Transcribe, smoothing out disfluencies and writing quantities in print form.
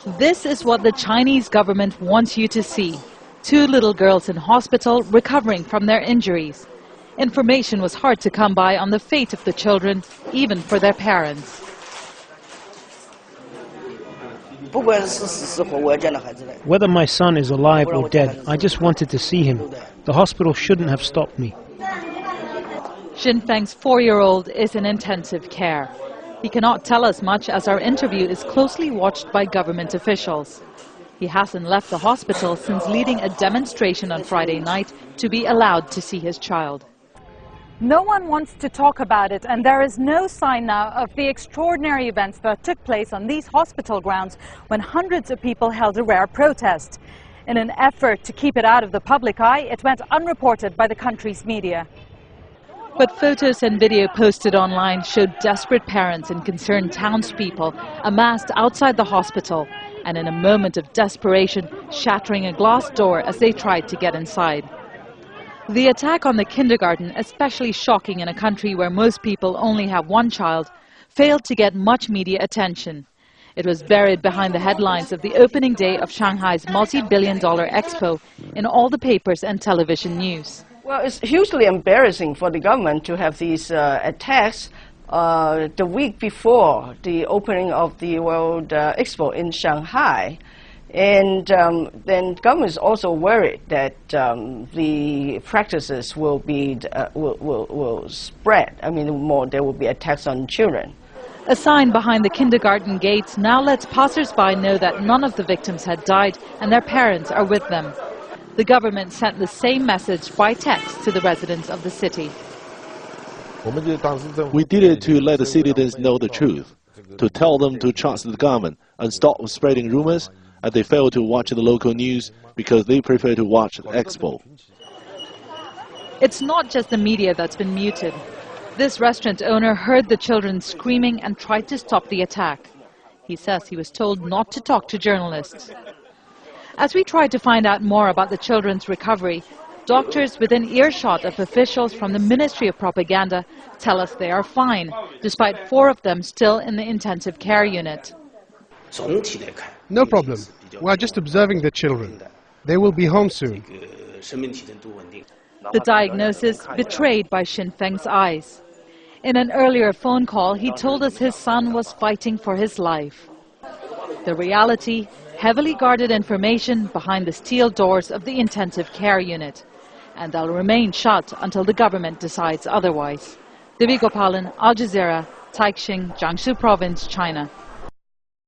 This is what the Chinese government wants you to see. 2 little girls in hospital recovering from their injuries. Information was hard to come by on the fate of the children, even for their parents. Whether my son is alive or dead, I just wanted to see him. The hospital shouldn't have stopped me. Xin Feng's 4-year-old is in intensive care. He cannot tell us much as our interview is closely watched by government officials. He hasn't left the hospital since leading a demonstration on Friday night to be allowed to see his child. No one wants to talk about it, and there is no sign now of the extraordinary events that took place on these hospital grounds when hundreds of people held a rare protest. In an effort to keep it out of the public eye, it went unreported by the country's media. But photos and video posted online showed desperate parents and concerned townspeople amassed outside the hospital and in a moment of desperation shattering a glass door as they tried to get inside. The attack on the kindergarten, especially shocking in a country where most people only have one child, failed to get much media attention. It was buried behind the headlines of the opening day of Shanghai's multi-billion-dollar expo in all the papers and television news. Well, it's hugely embarrassing for the government to have these attacks the week before the opening of the World Expo in Shanghai. And then government is also worried that the practices will spread. I mean, there will be attacks on children. A sign behind the kindergarten gates now lets passers-by know that none of the victims had died and their parents are with them. The government sent the same message by text to the residents of the city. We did it to let the citizens know the truth, to tell them to trust the government and stop spreading rumors, and they fail to watch the local news because they prefer to watch the expo. It's not just the media that's been muted. This restaurant owner heard the children screaming and tried to stop the attack. He says he was told not to talk to journalists. As we tried to find out more about the children's recovery, doctors within earshot of officials from the Ministry of Propaganda tell us they are fine, despite 4 of them still in the intensive care unit. No problem. We are just observing the children. They will be home soon. The diagnosis betrayed by Xin Feng's eyes. In an earlier phone call, he told us his son was fighting for his life. The reality, heavily guarded information behind the steel doors of the intensive care unit. And they'll remain shut until the government decides otherwise. Devi Gopalan, Al Jazeera, Taixing, Jiangsu Province, China.